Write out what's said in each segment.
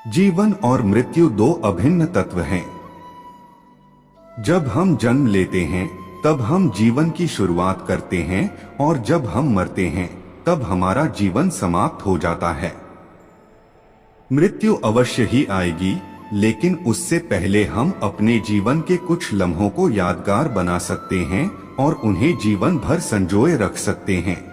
जीवन और मृत्यु दो अभिन्न तत्व हैं। जब हम जन्म लेते हैं तब हम जीवन की शुरुआत करते हैं और जब हम मरते हैं तब हमारा जीवन समाप्त हो जाता है। मृत्यु अवश्य ही आएगी, लेकिन उससे पहले हम अपने जीवन के कुछ लम्हों को यादगार बना सकते हैं और उन्हें जीवन भर संजोए रख सकते हैं।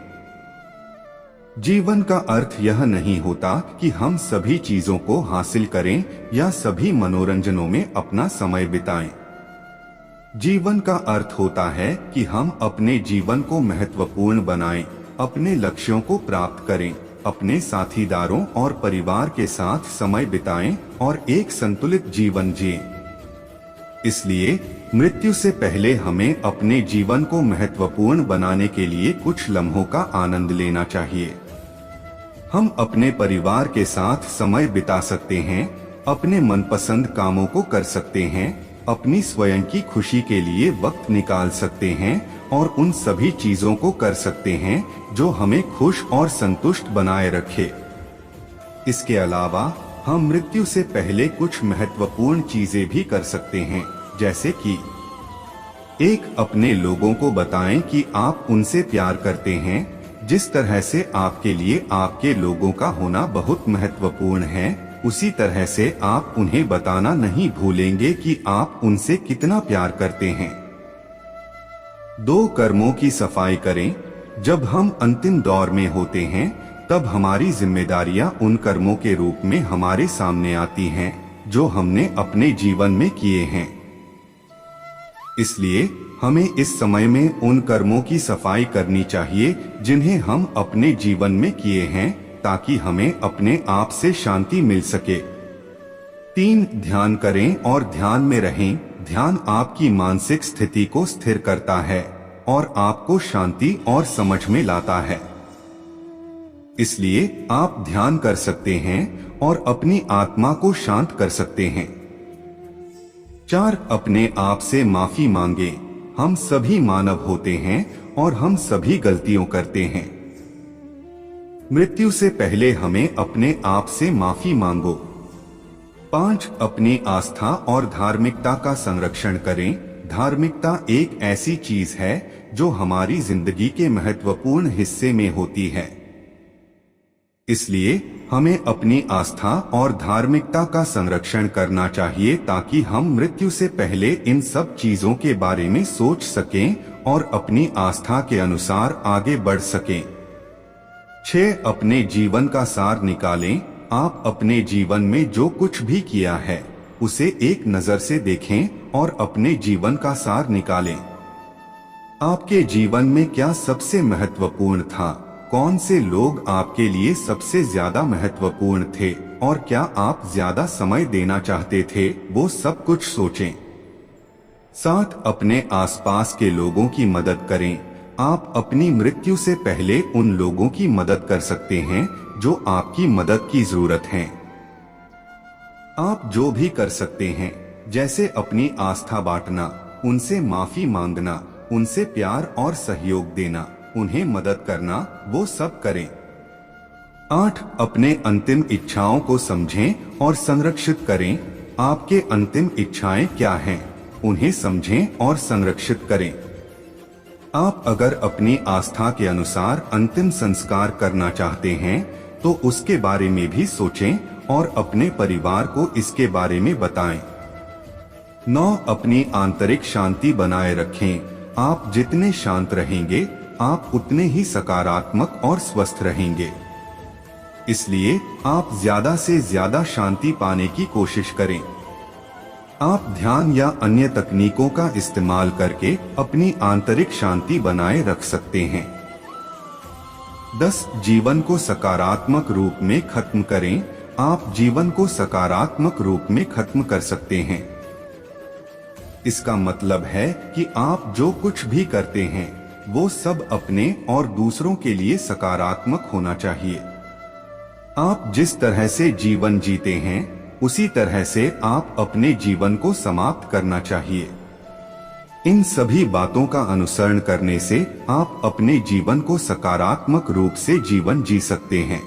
जीवन का अर्थ यह नहीं होता कि हम सभी चीजों को हासिल करें या सभी मनोरंजनों में अपना समय बिताएं। जीवन का अर्थ होता है कि हम अपने जीवन को महत्वपूर्ण बनाएं, अपने लक्ष्यों को प्राप्त करें, अपने साथीदारों और परिवार के साथ समय बिताएं और एक संतुलित जीवन जिएं। इसलिए मृत्यु से पहले हमें अपने जीवन को महत्वपूर्ण बनाने के लिए कुछ लम्हों का आनंद लेना चाहिए। हम अपने परिवार के साथ समय बिता सकते हैं, अपने मनपसंद कामों को कर सकते हैं, अपनी स्वयं की खुशी के लिए वक्त निकाल सकते हैं और उन सभी चीजों को कर सकते हैं जो हमें खुश और संतुष्ट बनाए रखे। इसके अलावा हम मृत्यु से पहले कुछ महत्वपूर्ण चीजें भी कर सकते हैं, जैसे कि एक, अपने लोगों को बताएं कि आप उनसे प्यार करते हैं। जिस तरह से आपके लिए आपके लोगों का होना बहुत महत्वपूर्ण है, उसी तरह से आप उन्हें बताना नहीं भूलेंगे कि आप उनसे कितना प्यार करते हैं। 2, कर्मों की सफाई करें। जब हम अंतिम दौर में होते हैं तब हमारी जिम्मेदारियां उन कर्मों के रूप में हमारे सामने आती हैं जो हमने अपने जीवन में किए हैं। इसलिए हमें इस समय में उन कर्मों की सफाई करनी चाहिए जिन्हें हम अपने जीवन में किए हैं, ताकि हमें अपने आप से शांति मिल सके। 3, ध्यान करें और ध्यान में रहें। ध्यान आपकी मानसिक स्थिति को स्थिर करता है और आपको शांति और समझ में लाता है। इसलिए आप ध्यान कर सकते हैं और अपनी आत्मा को शांत कर सकते हैं। 4, अपने आप से माफी मांगे। हम सभी मानव होते हैं और हम सभी गलतियों करते हैं। मृत्यु से पहले हमें अपने आप से माफी मांगो। 5, अपनी आस्था और धार्मिकता का संरक्षण करें। धार्मिकता एक ऐसी चीज है जो हमारी जिंदगी के महत्वपूर्ण हिस्से में होती है। इसलिए हमें अपनी आस्था और धार्मिकता का संरक्षण करना चाहिए ताकि हम मृत्यु से पहले इन सब चीजों के बारे में सोच सकें और अपनी आस्था के अनुसार आगे बढ़ सकें। 6, अपने जीवन का सार निकालें। आप अपने जीवन में जो कुछ भी किया है उसे एक नजर से देखें और अपने जीवन का सार निकालें। आपके जीवन में क्या सबसे महत्वपूर्ण था? कौन से लोग आपके लिए सबसे ज्यादा महत्वपूर्ण थे और क्या आप ज्यादा समय देना चाहते थे? वो सब कुछ सोचें। 7, अपने आसपास के लोगों की मदद करें। आप अपनी मृत्यु से पहले उन लोगों की मदद कर सकते हैं जो आपकी मदद की जरूरत है। आप जो भी कर सकते हैं, जैसे अपनी आस्था बांटना, उनसे माफी मांगना, उनसे प्यार और सहयोग देना, उन्हें मदद करना, वो सब करें। 8, अपने अंतिम इच्छाओं को समझें और संरक्षित करें। आपके अंतिम इच्छाएं क्या हैं? उन्हें समझें और संरक्षित करें। आप अगर अपनी आस्था के अनुसार अंतिम संस्कार करना चाहते हैं तो उसके बारे में भी सोचें और अपने परिवार को इसके बारे में बताएं। 9, अपनी आंतरिक शांति बनाए रखें। आप जितने शांत रहेंगे आप उतने ही सकारात्मक और स्वस्थ रहेंगे। इसलिए आप ज्यादा से ज्यादा शांति पाने की कोशिश करें। आप ध्यान या अन्य तकनीकों का इस्तेमाल करके अपनी आंतरिक शांति बनाए रख सकते हैं। 10, जीवन को सकारात्मक रूप में खत्म करें। आप जीवन को सकारात्मक रूप में खत्म कर सकते हैं। इसका मतलब है कि आप जो कुछ भी करते हैं वो सब अपने और दूसरों के लिए सकारात्मक होना चाहिए। आप जिस तरह से जीवन जीते हैं उसी तरह से आप अपने जीवन को समाप्त करना चाहिए। इन सभी बातों का अनुसरण करने से आप अपने जीवन को सकारात्मक रूप से जीवन जी सकते हैं।